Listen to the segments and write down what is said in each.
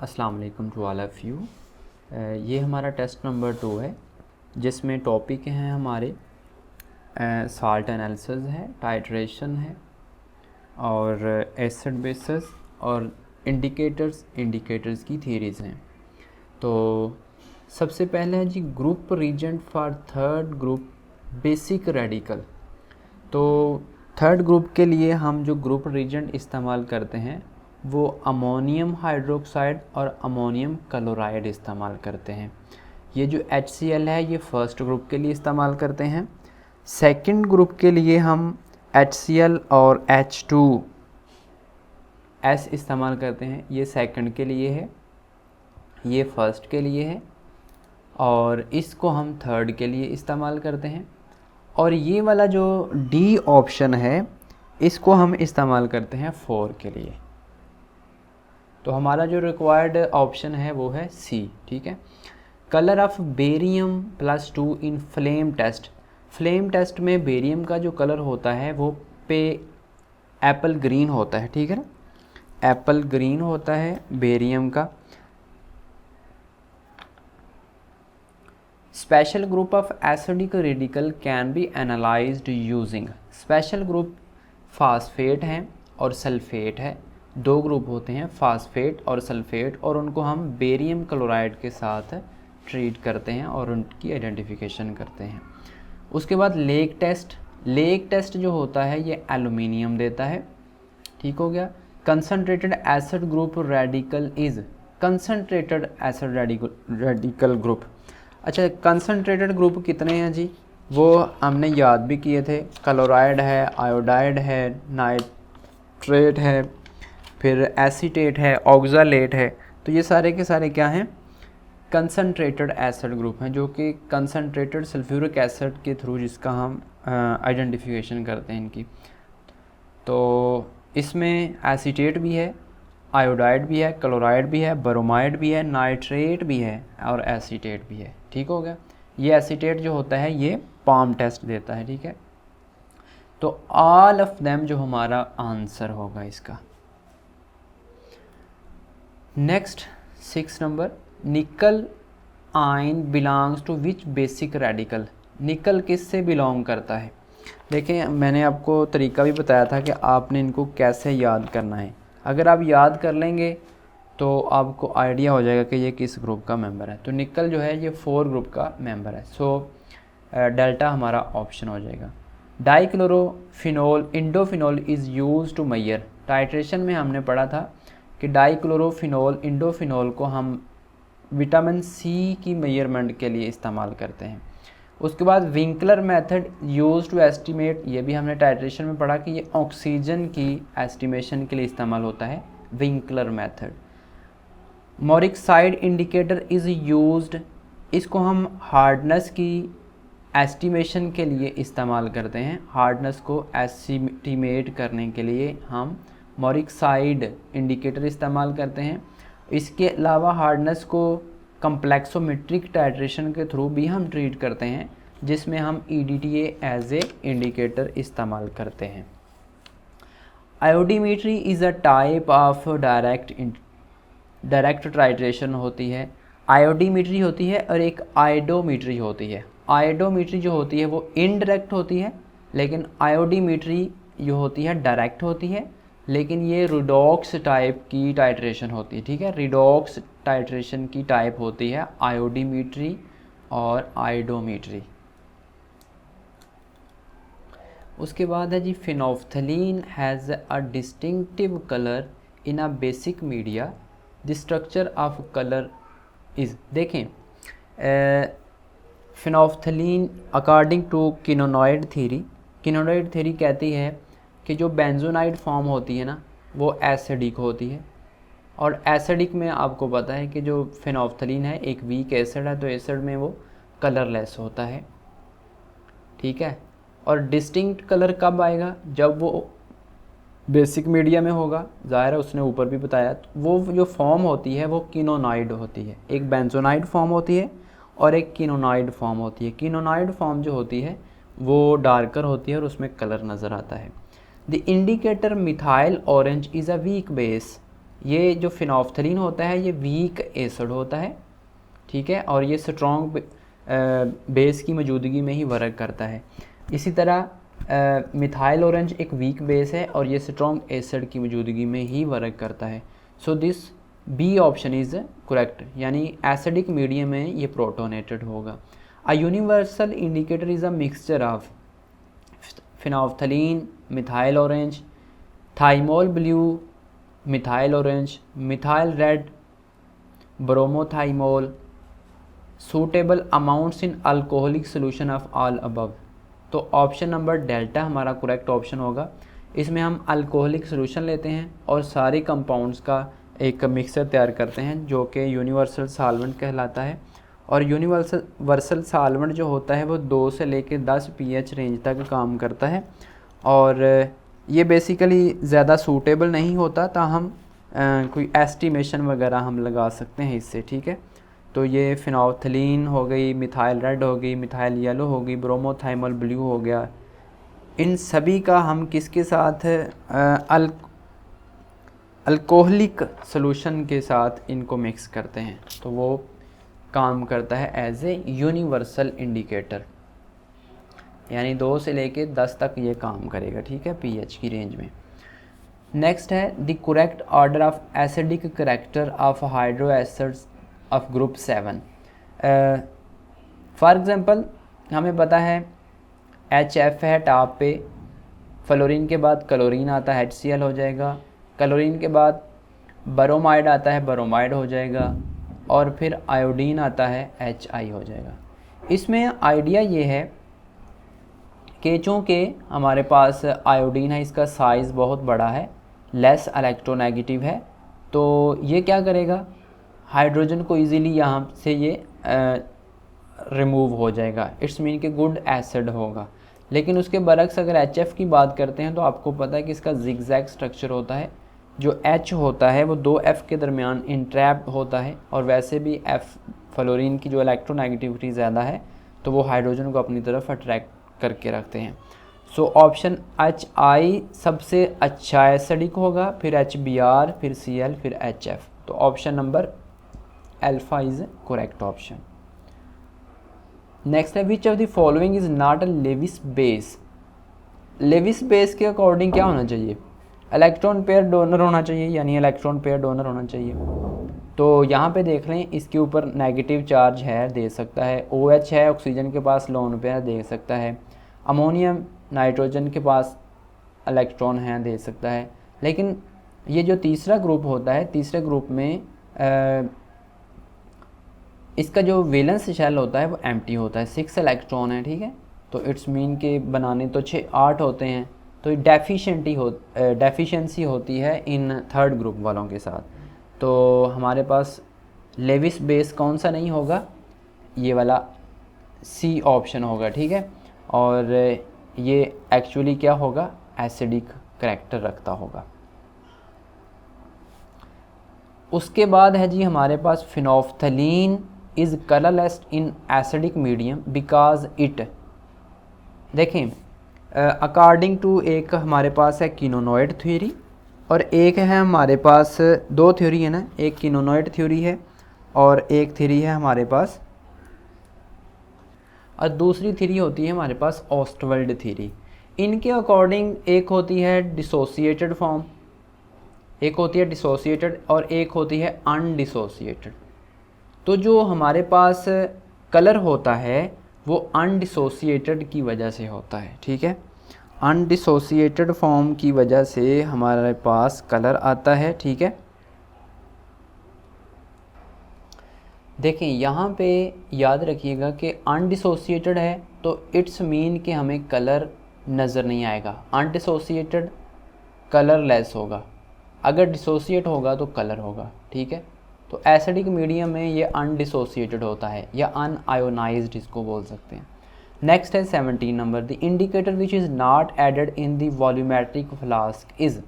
अस्सलाम वालेकुम to all of you. ये हमारा टेस्ट नंबर 2 है जिसमें टॉपिक हैं हमारे साल्ट एनालिसिस है, टाइट्रेशन है और एसिड बेसिस और इंडिकेटर्स की थ्योरीज़ हैं। तो सबसे पहले है जी group reagent for third group basic radical. तो थर्ड ग्रुप के लिए हम जो ग्रुप रीजेंट इस्तेमाल करते हैं वो अमोनियम हाइड्रोक्साइड और अमोनियम क्लोराइड इस्तेमाल करते हैं। ये जो HCl है ये फर्स्ट ग्रुप के लिए इस्तेमाल करते हैं। सेकंड ग्रुप के लिए हम HCl और H2S इस्तेमाल करते हैं। ये सेकंड के लिए है, ये फर्स्ट के लिए है और इसको हम थर्ड के लिए इस्तेमाल करते हैं। और ये वाला जो D ऑप्शन है इसको हम इस्तेमाल करते हैं 4 के लिए। तो हमारा जो रिक्वायर्ड ऑप्शन है वो है C, ठीक है। Colour of barium +2 in flame test. Flame test में बेरियम का जो कलर होता है वो एप्पल ग्रीन होता है, ठीक है ना। एप्पल ग्रीन होता है बेरियम का। Special group of acidic radical can be analysed using. Special group phosphate हैं और सल्फेट है। दो ग्रुप होते हैं फास्फेट और सल्फेट और उनको हम बेरियम क्लोराइड के साथ ट्रीट करते हैं और उनकी आइडेंटिफिकेशन करते हैं। उसके बाद लेक टेस्ट जो होता है ये एल्युमिनियम देता है, ठीक हो गया। Concentrated acid group radical is concentrated acid radical group. अच्छा, कंसनट्रेटेड ग्रुप कितने हैं जी, वो हमने याद भी किए थे। क्लोराइड है, आयोडाइड है, नाइट्रेट है, फिर एसीटेट है, ऑक्सालेट है। तो ये सारे के सारे क्या हैं, कंसनट्रेटेड एसिड ग्रुप हैं, जो कि कंसनट्रेटेड सल्फ्यूरिक एसिड के थ्रू जिसका हम आइडेंटिफिकेशन करते हैं इनकी। तो इसमें एसीटेट भी है, आयोडाइड भी है, क्लोराइड भी है, ब्रोमाइड भी है, नाइट्रेट भी है और एसीटेट भी है, ठीक हो गया। ये एसीटेट जो होता है ये पाम टेस्ट देता है, ठीक है। तो ऑल ऑफ देम जो हमारा आंसर होगा इसका। Next 6 number, nickel ion belongs to which basic radical. Nickel किस से बिलोंग करता है। देखें, मैंने आपको तरीका भी बताया था कि आपने इनको कैसे याद करना है। अगर आप याद कर लेंगे तो आपको आइडिया हो जाएगा कि ये किस ग्रुप का मेंबर है। तो निकल जो है ये 4 ग्रुप का मेंबर है। सो डेल्टा हमारा ऑप्शन हो जाएगा। Dichlorophenol indophenol is use to measure. Titration में हमने पढ़ा था कि डाइक्लोरोफिनोल इंडोफिनोल को हम विटामिन सी की मेजरमेंट के लिए इस्तेमाल करते हैं। उसके बाद Winkler method use to estimate, ये भी हमने टाइट्रेशन में पढ़ा कि ये ऑक्सीजन की एस्टिमेशन के लिए इस्तेमाल होता है, Winkler method. Murexide indicator is used, इसको हम हार्डनेस की एस्टिमेशन के लिए इस्तेमाल करते हैं। हार्डनेस को एस्टिमेट करने के लिए हम मोरिक्साइड इंडिकेटर इस्तेमाल करते हैं। इसके अलावा हार्डनेस को कम्प्लेक्सोमेट्रिक टाइट्रेशन के थ्रू भी हम ट्रीट करते हैं, जिसमें हम EDTA एज ए इंडिकेटर इस्तेमाल करते हैं। Iodimetry is a type of direct titration होती है। आयोडीमेट्री होती है और एक आयोडोमेट्री होती है। आयोडोमेट्री जो होती है वो इनडायरेक्ट होती है, लेकिन आयोडीमेट्री जो होती है डायरेक्ट होती है, लेकिन ये रिडॉक्स टाइप की टाइट्रेशन होती है, ठीक है। रिडॉक्स टाइट्रेशन की टाइप होती है आयोडीमेट्री और आयोडोमेट्री। उसके बाद है जी phenolphthalein has a distinctive colour in a basic media, the structure of colour is. देखें, phenolphthalein according to quinonoid theory कहती है कि जो बेंजोनाइड फॉर्म होती है ना वो एसिडिक होती है, और एसिडिक में आपको पता है कि जो फिनोल्फ्थलीन है एक वीक एसिड है, तो एसिड में वो कलरलेस होता है, ठीक है। और डिस्टिंक्ट कलर कब आएगा, जब वो बेसिक मीडिया में होगा। ज़ाहिर है उसने ऊपर भी बताया, तो वो जो फॉर्म होती है वो कीनोनाइड होती है। एक बेंजोनाइड फॉर्म होती है और एक कीनोनाइड फॉर्म होती है। कीनोनाइड फॉर्म जो होती है वो डार्कर होती है और उसमें कलर नज़र आता है। The indicator methyl orange is a weak base. ये जो फिनोल्फथलीन होता है ये वीक एसिड होता है, ठीक है, और ये स्ट्रॉन्ग बेस की मौजूदगी में ही वर्क करता है। इसी तरह मिथाइल ऑरेंज एक वीक बेस है और ये स्ट्रॉन्ग एसिड की मौजूदगी में ही वर्क करता है। So this B option is correct, यानी एसिडिक मीडियम में ये प्रोटोनेटेड होगा। A universal indicator is a mixture of phenolphthalein, methyl orange, thymol blue, methyl orange, methyl red, bromothymol, suitable amounts in alcoholic solution of all above. तो option number delta हमारा correct option होगा। इसमें हम alcoholic solution लेते हैं और सारे compounds का एक मिक्सचर तैयार करते हैं जो कि यूनिवर्सल सॉल्वेंट कहलाता है। और यूनिवर्सल सॉल्वेंट जो होता है वो 2 से लेकर 10 pH रेंज तक काम करता है और ये बेसिकली ज़्यादा सूटेबल नहीं होता, ताहम कोई एस्टिमेशन वगैरह हम लगा सकते हैं इससे, ठीक है। तो ये फिनोल्फथलीन हो गई, मिथाइल रेड हो गई, मिथाइल येलो हो गई, ब्रोमोथाइमल ब्लू हो गया, इन सभी का हम किसके साथ अल्कोहलिक सॉल्यूशन के साथ इनको मिक्स करते हैं, तो वो काम करता है एज ए यूनिवर्सल इंडिकेटर, यानी 2 से लेके 10 तक ये काम करेगा, ठीक है, pH की रेंज में। नेक्स्ट है the correct order of acidic character of hydro acids of group 7। For example हमें पता है HF है टॉप पे, फ्लोरीन के बाद क्लोरीन आता है HCl हो जाएगा, क्लोरीन के बाद ब्रोमाइड आता है ब्रोमाइड हो जाएगा, और फिर आयोडीन आता है HI हो जाएगा। इसमें आइडिया ये है कि चूँकि हमारे पास आयोडीन है, इसका साइज़ बहुत बड़ा है, लेस इलेक्ट्रोनेगेटिव है, तो ये क्या करेगा, हाइड्रोजन को इजीली यहाँ से ये रिमूव हो जाएगा, इट्स मीन कि गुड एसिड होगा। लेकिन उसके बरक्स अगर HF की बात करते हैं तो आपको पता है कि इसका जिगजैग स्ट्रक्चर होता है, जो H होता है वो 2 F के दरमियान इंट्रैप्ड होता है, और वैसे भी F फ्लोरीन की जो इलेक्ट्रोनेगेटिविटी ज़्यादा है तो वो हाइड्रोजन को अपनी तरफ अट्रैक्ट करके रखते हैं। सो ऑप्शन HI सबसे अच्छा एसिडिक होगा, फिर HBr, फिर Cl, फिर HF। तो option number alpha is correct option. Next है which of the following is not a Lewis base. Lewis base के अकॉर्डिंग क्या होना चाहिए, इलेक्ट्रॉन पेयर डोनर होना चाहिए, यानी इलेक्ट्रॉन पेयर डोनर होना चाहिए। तो यहाँ पे देख लें, इसके ऊपर नेगेटिव चार्ज है, दे सकता है, OH है, ऑक्सीजन के पास लोन पेयर दे सकता है, अमोनियम नाइट्रोजन के पास इलेक्ट्रॉन हैं, दे सकता है। लेकिन ये जो तीसरा ग्रुप होता है, तीसरे ग्रुप में इसका जो वैलेंस शेल होता है वो एम्प्टी होता है, 6 इलेक्ट्रॉन है, ठीक है। तो इट्स मीन के बनाने तो 8 होते हैं, तो डेफिशिएंसी होती है इन थर्ड ग्रुप वालों के साथ। तो हमारे पास लेविस बेस कौन सा नहीं होगा, ये वाला C ऑप्शन होगा, ठीक है। और ये एक्चुअली क्या होगा, एसिडिक करैक्टर रखता होगा। उसके बाद है जी हमारे पास phenolphthalein is colourless in acidic medium because it, देखें अकॉर्डिंग टू एक हमारे पास है कीनोनॉइड थ्योरी और एक है हमारे पास, 2 थ्योरी है ना, एक कीनोनॉइड थ्योरी है और एक थ्योरी है हमारे पास, और दूसरी थ्योरी होती है हमारे पास ऑस्टवर्ल्ड थ्योरी। इनके अकॉर्डिंग एक होती है डिसोसिएटेड फॉर्म, एक होती है डिसोसिएटेड और एक होती है अनडिसोसिएटेड। तो जो हमारे पास कलर होता है वो अनडिसोसिएटेड की वजह से होता है, ठीक है। अनडिसोसिएटेड फॉर्म की वजह से हमारे पास कलर आता है, ठीक है। देखें यहाँ पे याद रखिएगा कि अनडिसोसिएटेड है तो इट्स मीन कि हमें कलर नज़र नहीं आएगा, अनडिसोसिएटेड कलरलेस होगा, अगर डिसोसिएट होगा तो कलर होगा, ठीक है। तो एसिडिक मीडियम में ये अनडिसोसिएटेड होता है या अनआयोनाइज्ड इसको बोल सकते हैं। नेक्स्ट है 17 number, the indicator which is not added in the volumetric flask is,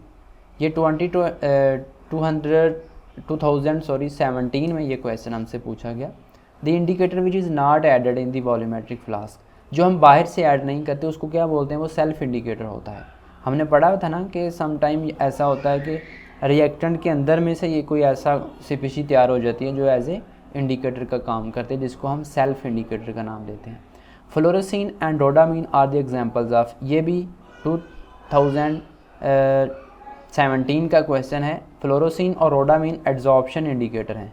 ये 2017 में ये क्वेश्चन हमसे पूछा गया। The indicator which is not added in the volumetric flask, जो हम बाहर से ऐड नहीं करते उसको क्या बोलते हैं, वो सेल्फ इंडिकेटर होता है। हमने पढ़ा था ना कि समटाइम ऐसा होता है कि रिएक्टेंट के अंदर में से ये कोई ऐसा सीपीसी तैयार हो जाती है जो एज ए इंडिकेटर का काम करते हैं, जिसको हम सेल्फ इंडिकेटर का नाम देते हैं। Fluorescein and rhodamine are the examples of, ये भी 2017 का क्वेश्चन है। फ्लोरोसिन और रोडामीन एड्जॉर्प्शन इंडिकेटर हैं,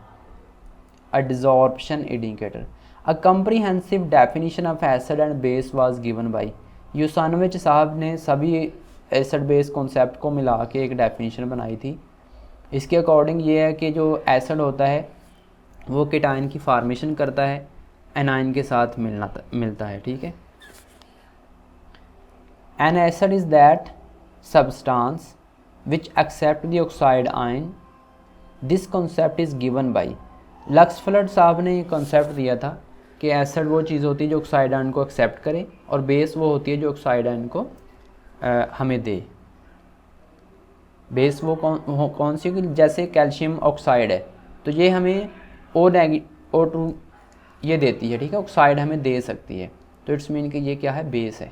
adsorption indicator. A comprehensive definition of acid and base was given by Usanovich साहब ने सभी एसिड बेस कॉन्सेप्ट को मिला के एक डेफिनेशन बनाई थी। इसके अकॉर्डिंग ये है कि जो एसिड होता है वो केटाइन की फार्मेशन करता है, एनाइन के साथ मिलता है, ठीक है। An acid is that substance which accept the oxide ion, this concept is given by Lux Flood साहब ने ये कॉन्सेप्ट दिया था कि एसिड वो चीज़ होती है जो ऑक्साइड आयन को एक्सेप्ट करे, और बेस वो होती है जो ऑक्साइड आयन को हमें दे। बेस वो कौन सी, जैसे कैल्शियम ऑक्साइड है तो ये हमें O2 ये देती है, ठीक है, ऑक्साइड हमें दे सकती है, तो इट्स मीन कि ये क्या है, बेस है।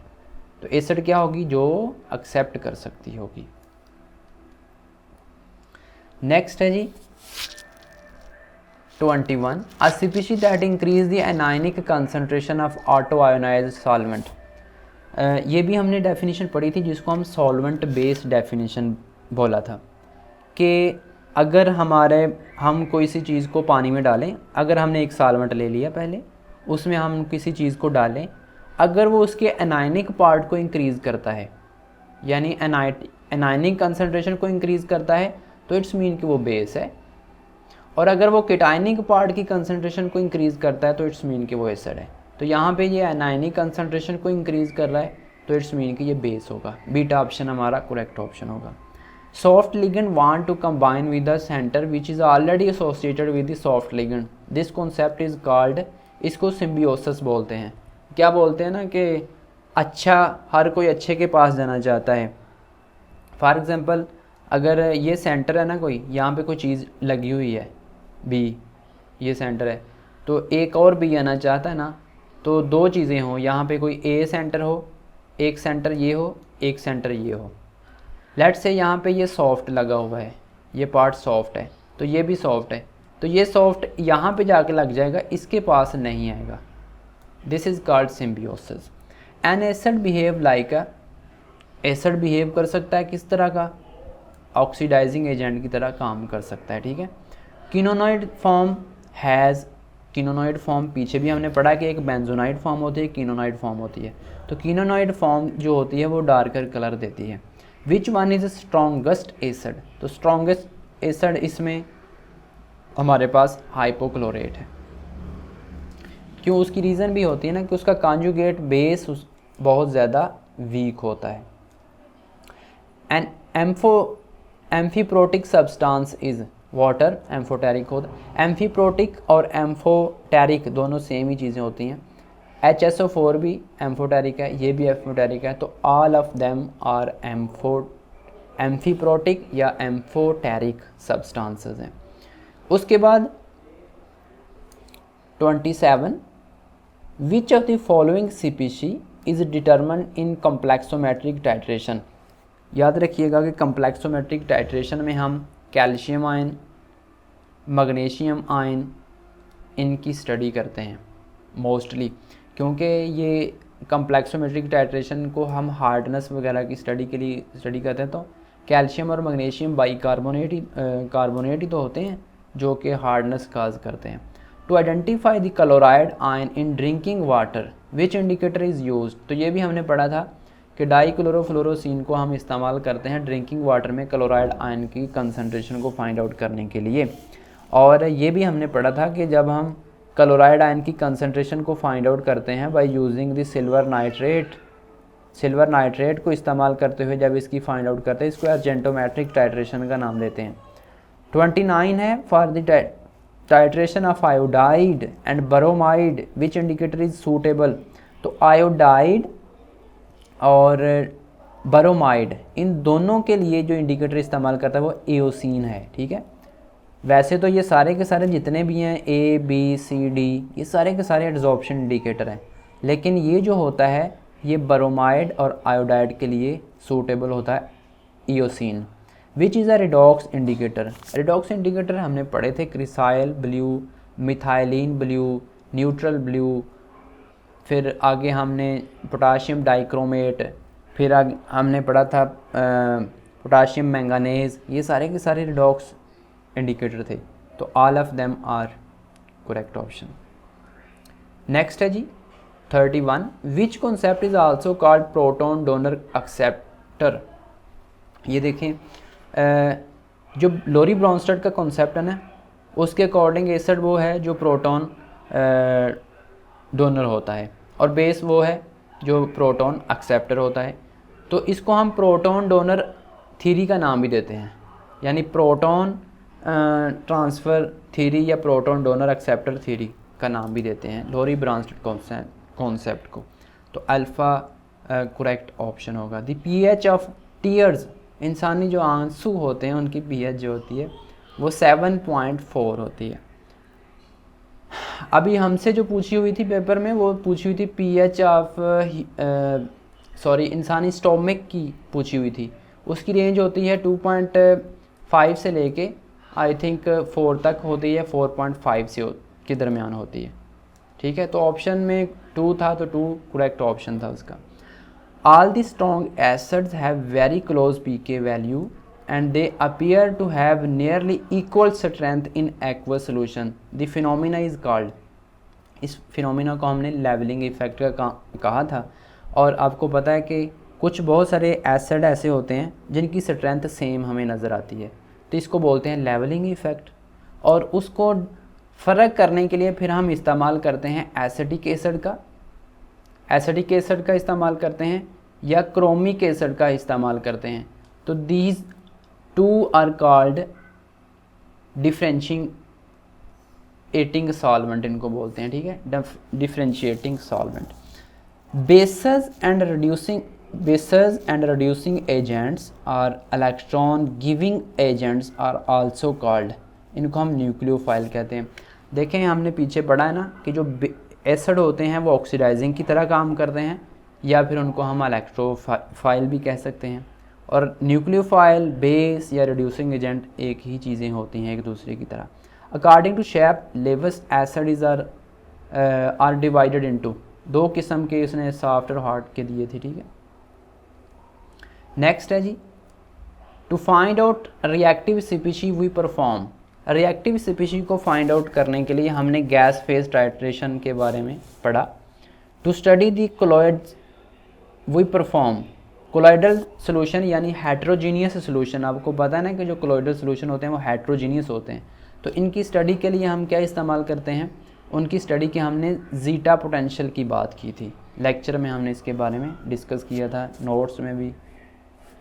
तो एसिड क्या होगी, जो एक्सेप्ट कर सकती होगी। नेक्स्ट है जी 21, a species that increase the anionic concentration of auto ionized solvent. ये भी हमने डेफिनेशन पढ़ी थी जिसको हम सॉल्वेंट बेस्ड डेफिनेशन बोला था, कि अगर हम कोई सी चीज़ को पानी में डालें, अगर हमने एक सॉल्वेंट ले लिया पहले, उसमें हम किसी चीज़ को डालें, अगर वो उसके एनायनिक पार्ट को इंक्रीज़ करता है, यानी एनायनिक कंसंट्रेशन को इंक्रीज़ करता है, तो इट्स मीन कि वो बेस है। और अगर वो केटायनिक पार्ट की कंसंट्रेशन को इंक्रीज़ करता है तो इट्स मीन कि वो एसिड है। तो यहाँ पे ये एनायनिक कंसंट्रेशन को इंक्रीज़ कर रहा है तो इट्स मीन कि ये बेस होगा। बीटा ऑप्शन हमारा करेक्ट ऑप्शन होगा। Soft ligand want to combine with the centre which is already associated with the soft ligand, this concept is called, इसको सिम्बियोसिस बोलते हैं। क्या बोलते हैं ना कि अच्छा, हर कोई अच्छे के पास जाना चाहता है। फॉर एग्ज़ाम्पल, अगर ये सेंटर है ना, कोई यहाँ पे कोई चीज़ लगी हुई है बी, ये सेंटर है, तो एक और बी आना चाहता है ना, तो दो चीज़ें हों, यहाँ पे कोई ए सेंटर हो, एक सेंटर ये हो, एक सेंटर ये हो। लेट्स से यहाँ पे ये सॉफ्ट लगा हुआ है, ये पार्ट सॉफ्ट है, तो ये भी सॉफ्ट है, तो ये सॉफ्ट यहाँ पे जाके लग जाएगा, इसके पास नहीं आएगा। This is called symbiosis. N acid behave like a, acid behave कर सकता है किस तरह का, ऑक्सीडाइजिंग एजेंट की तरह काम कर सकता है, ठीक है। कीनोनॉइड फॉर्म हैज़, कीनोनॉइड फॉर्म पीछे भी हमने पढ़ा कि एक बेंजोनाइड फॉर्म होती है, कीनोनॉइड फॉर्म होती है। तो कीनोनॉइड फॉर्म जो होती है वो डार्कर कलर देती है। Which one is strongest acid, तो स्ट्रॉन्गेस्ट एसिड इसमें हमारे पास हाइपोक्लोरेट है। क्यों, उसकी रीज़न भी होती है ना कि उसका कॉन्जुगेट बेस बहुत ज़्यादा वीक होता है। An amphiprotic substance is water, amphoteric होता है। एम्फीप्रोटिक और एम्फोटेरिक दोनों सेम ही चीज़ें होती हैं। HSO4 भी एम्फोटेरिक है, ये भी एम्फोटेरिक है, तो all of them are amphiprotic या एम्फोटेरिक सब्सटेंसेस हैं। उसके बाद 27, which of the following species is determined in complexometric titration. याद रखिएगा कि कम्प्लेक्सोमेट्रिक टाइट्रेशन में हम कैल्शियम आयन, मैग्नीशियम आयन, इनकी स्टडी करते हैं मोस्टली, क्योंकि ये कम्प्लेक्सोमेट्रिक टाइट्रेशन को हम हार्डनेस वगैरह की स्टडी के लिए स्टडी करते हैं। तो कैल्शियम और मैग्नीशियम कार्बोनेट ही तो होते हैं जो कि हार्डनेस काज करते हैं। To identify the chloride ion in drinking water which indicator is use, तो ये भी हमने पढ़ा था कि डाईक्लोरोफ्लोरोसिन को हम इस्तेमाल करते हैं ड्रिंकिंग वाटर में क्लोराइड आयन की कंसंट्रेशन को फाइंड आउट करने के लिए। और ये भी हमने पढ़ा था कि जब हम क्लोराइड आयन की कंसंट्रेशन को फाइंड आउट करते हैं by using the silver nitrate को इस्तेमाल करते हुए जब इसकी फाइंड आउट करते हैं, इसको अर्जेंटोमेट्रिक टाइट्रेशन का नाम देते हैं। 29 है for the titration of iodide and bromide which indicator is suitable. तो आयोडाइड और ब्रोमाइड, इन दोनों के लिए जो इंडिकेटर इस्तेमाल करता है वो एओसिन है, ठीक है। वैसे तो ये सारे के सारे जितने भी हैं ABCD, ये सारे के सारे एड्जॉर्प्शन इंडिकेटर हैं, लेकिन ये जो होता है ये ब्रोमाइड और आयोडाइड के लिए सूटेबल होता है eosin. Which is a redox indicator. Redox indicator हमने पढ़े थे, cresyl blue, methylene blue, neutral blue, फिर आगे हमने पोटाशियम डाइक्रोमेट, फिर आगे हमने पढ़ा था पोटाशियम मैंगानेज, ये सारे के सारे रिडॉक्स इंडिकेटर थे। तो all of them are correct option. Next है जी 31, which concept is also called proton donor acceptor. ये देखें जो लोरी ब्रॉन्स्टेड का कॉन्सेप्ट है ना, उसके अकॉर्डिंग एसिड वो है जो प्रोटॉन डोनर होता है और बेस वो है जो प्रोटॉन एक्सेप्टर होता है। तो इसको हम प्रोटॉन डोनर थ्योरी का नाम भी देते हैं, यानी प्रोटॉन ट्रांसफ़र थ्योरी या प्रोटॉन डोनर एक्सेप्टर थ्योरी का नाम भी देते हैं लोरी ब्रॉन्स्टेड कॉन्सेप्ट को। तो अल्फ़ा करेक्ट ऑप्शन होगा। द पीएच ऑफ टीयर्स, इंसानी जो आंसू होते हैं उनकी पीएच जो होती है वो 7.4 होती है। अभी हमसे जो पूछी हुई थी पेपर में, वो पूछी हुई थी पीएच ऑफ इंसानी स्टोमिक की पूछी हुई थी। उसकी रेंज होती है 2.5 से लेके आई थिंक 4 तक होती है, 4.5 से के दरमियान होती है। ठीक है, तो ऑप्शन में 2 था तो 2 करेक्ट ऑप्शन था उसका। All the strong acids have very close pK value and they appear to have nearly equal strength in aqueous solution. The phenomena is called, इस फिनोमिना को हमने लेवलिंग इफेक्ट का कहा था। और आपको पता है कि कुछ बहुत सारे एसिड ऐसे होते हैं जिनकी स्ट्रेंथ सेम हमें नज़र आती है, तो इसको बोलते हैं लेवलिंग इफेक्ट। और उसको फ़र्क करने के लिए फिर हम इस्तेमाल करते हैं एसिटिक एसिड का इस्तेमाल करते हैं या क्रोमिक एसिड का इस्तेमाल करते हैं। तो these two are called differentiating solvent, इनको बोलते हैं। ठीक है, differentiating solvent. Bases and reducing agents और electron giving agents are also called, इनको हम न्यूक्लियोफाइल कहते हैं। देखें हमने पीछे पढ़ा है ना कि जो एसिड होते हैं वो ऑक्सीडाइजिंग की तरह काम करते हैं, या फिर उनको हम इलेक्ट्रोफाइल भी कह सकते हैं। और न्यूक्लियोफाइल, बेस या रिड्यूसिंग एजेंट एक ही चीज़ें होती हैं एक दूसरे की तरह। According to shape Lewis acid are divided into, 2 किस्म के इसने सॉफ्ट और हार्ड के दिए थे। ठीक है, नेक्स्ट है जी to find out reactive species we perform. Reactive species को फाइंड आउट करने के लिए हमने गैस फेज टाइट्रेशन के बारे में पढ़ा। To study the colloids we perform colloidal solution यानी हेट्रोजीनियस सोल्यूशन। आपको पता है ना कि जो कोलॉइडल सोल्यूशन होते हैं वो हेट्रोजीनियस होते हैं। तो इनकी स्टडी के लिए हम क्या इस्तेमाल करते हैं, उनकी स्टडी के हमने जीटा पोटेंशियल की बात की थी, लेक्चर में हमने इसके बारे में डिस्कस किया था, नोट्स में भी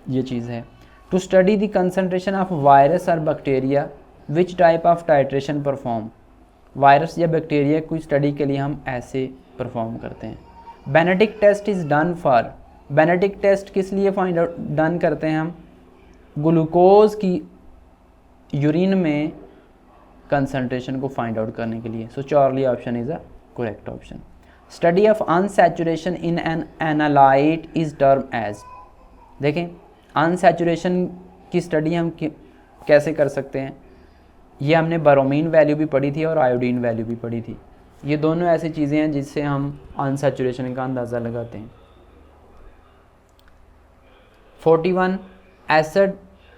ये चीज़ है। To study the concentration of virus और bacteria which type of titration perform. Virus या बैक्टीरिया की स्टडी के लिए हम ऐसे परफॉर्म करते हैं। Benedict test is done for, Benedict test किस लिए फाइंड आउट डन करते हैं हम, ग्लूकोज की यूरिन में कंसंट्रेशन को फाइंड आउट करने के लिए। So Charlie option is a correct option. Study of unsaturation in an analyte is term as. देखें अनसैचुरेशन की स्टडी हम कैसे कर सकते हैं, ये हमने बारोमीन वैल्यू भी पढ़ी थी और आयोडीन वैल्यू भी पढ़ी थी। ये दोनों ऐसी चीज़ें हैं जिससे हम अनसैचुरेशन का अंदाज़ा लगाते हैं। 41 acid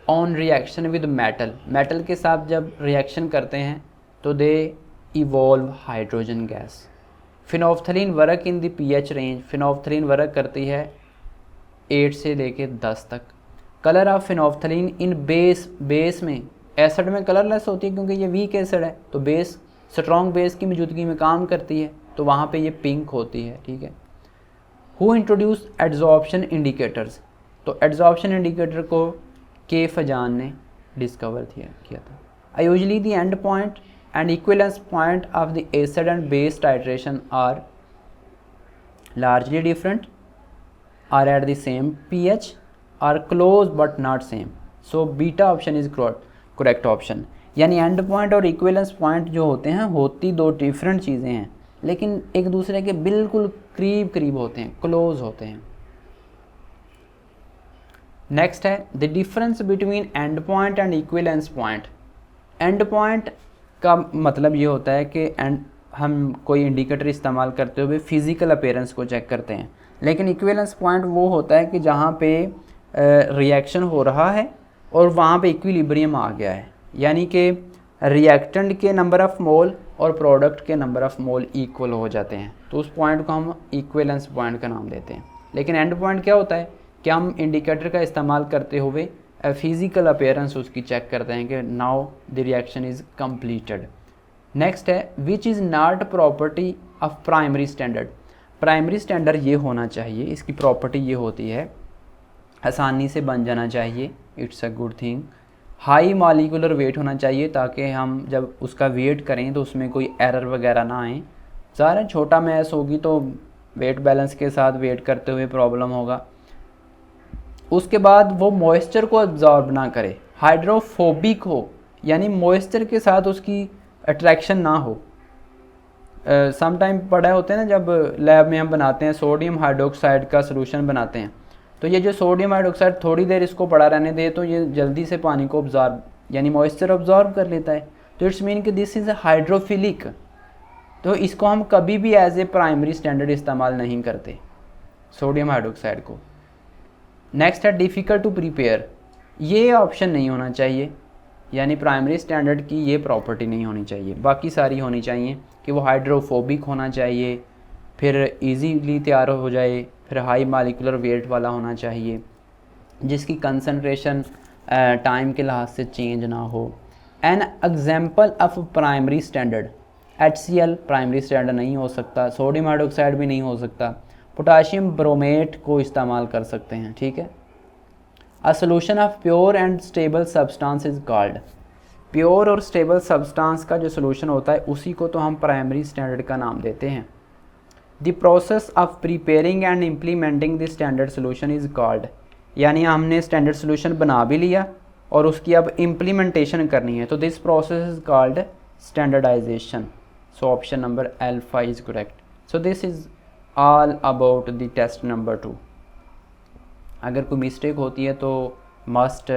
on reaction with metal, metal के साथ जब रिएक्शन करते हैं तो they evolve hydrogen gas. Phenolphthalein work in the pH range, phenolphthalein work करती है 8 से लेके 10 तक। Colour of phenolphthalein in base में, एसिड में कलरलेस होती है क्योंकि ये वीक एसिड है, तो बेस स्ट्रॉन्ग बेस की मौजूदगी में काम करती है, तो वहाँ पे ये पिंक होती है। ठीक है, हु इंट्रोड्यूस एड्जॉर्प्शन इंडिकेटर्स, तो एड्जॉर्प्शन इंडिकेटर को के फजान ने डिस्कवर किया था। I usually the end point and equivalence point of the acid and base titration are largely different, are at the same pH, are close but not same. So beta option is correct option. यानी end point और equivalence point जो होते हैं होती 2 different चीज़ें हैं, लेकिन एक दूसरे के बिल्कुल करीब होते हैं, क्लोज होते हैं। नेक्स्ट है the difference between and point and equivalence point. And point का मतलब ये होता है कि हम कोई इंडिकेटर इस्तेमाल करते हुए फिज़िकल अपीयरेंस को चेक करते हैं, लेकिन इक्विवेलेंस पॉइंट वो होता है कि जहाँ पे रिएक्शन हो रहा है और वहाँ पे इक्विलिब्रियम आ गया है, यानी कि रिएक्टेंट के नंबर ऑफ़ मोल और प्रोडक्ट के नंबर ऑफ़ मोल इक्वल हो जाते हैं, तो उस पॉइंट को हम इक्विवेलेंस पॉइंट का नाम देते हैं। लेकिन एंड पॉइंट क्या होता है कि हम इंडिकेटर का इस्तेमाल करते हुए फिज़िकल अपीयरेंस उसकी चेक करते हैं कि now the reaction is completed. Next है which is not property of primary standard. Primary standard ये होना चाहिए, इसकी प्रॉपर्टी ये होती है आसानी से बन जाना चाहिए, it's a good thing. High molecular weight होना चाहिए ताकि हम जब उसका वेट करें तो उसमें कोई एरर वगैरह ना आए। ज़्यादा छोटा मैस होगी तो वेट बैलेंस के साथ वेट करते हुए प्रॉब्लम होगा। उसके बाद वो मॉइस्चर को अब्जॉर्ब ना करे, हाइड्रोफोबिक हो, यानी मॉइस्चर के साथ उसकी अट्रैक्शन ना हो। सम टाइम पढ़े होते हैं ना, जब लैब में हम बनाते हैं सोडियम हाइड्रोक्साइड का सलूशन बनाते हैं, तो ये जो सोडियम हाइड्रोक्साइड थोड़ी देर इसको पड़ा रहने दे तो ये जल्दी से पानी को ऑब्जॉर्ब यानी मॉइस्चर ऑब्जॉर्ब कर लेता है, तो इट्स मीन कि दिस इज़ हाइड्रोफिलिक। तो इसको हम कभी भी एज ए प्राइमरी स्टैंडर्ड इस्तेमाल नहीं करते सोडियम हाइड्रोक्साइड को। नेक्स्ट है डिफ़िकल्ट टू प्रिपेयर, ये ऑप्शन नहीं होना चाहिए, यानी प्राइमरी स्टैंडर्ड की ये प्रॉपर्टी नहीं होनी चाहिए। बाकी सारी होनी चाहिए कि वो हाइड्रोफोबिक होना चाहिए, फिर इजीली तैयार हो जाए, फिर हाई मॉलिक्यूलर वेट वाला होना चाहिए, जिसकी कंसंट्रेशन टाइम के लिहाज से चेंज ना हो। An example of primary standard, HCl primary standard नहीं हो सकता, सोडियम हाइड्रोक्साइड भी नहीं हो सकता, पोटाशियम ब्रोमेट को इस्तेमाल कर सकते हैं, ठीक है। A solution of pure and stable substance is called, pure और स्टेबल सब्सटेंस का जो सोल्यूशन होता है उसी को तो हम प्राइमरी स्टैंडर्ड का नाम देते हैं। The process of preparing and implementing the standard solution is called, यानी हमने स्टैंडर्ड सोल्यूशन बना भी लिया और उसकी अब इम्प्लीमेंटेशन करनी है, तो this process is called standardisation. So option number alpha is correct. So this is all about the test number 2। अगर कोई मिस्टेक होती है तो मस्ट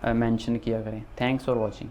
मेंशन किया करें। Thanks for watching.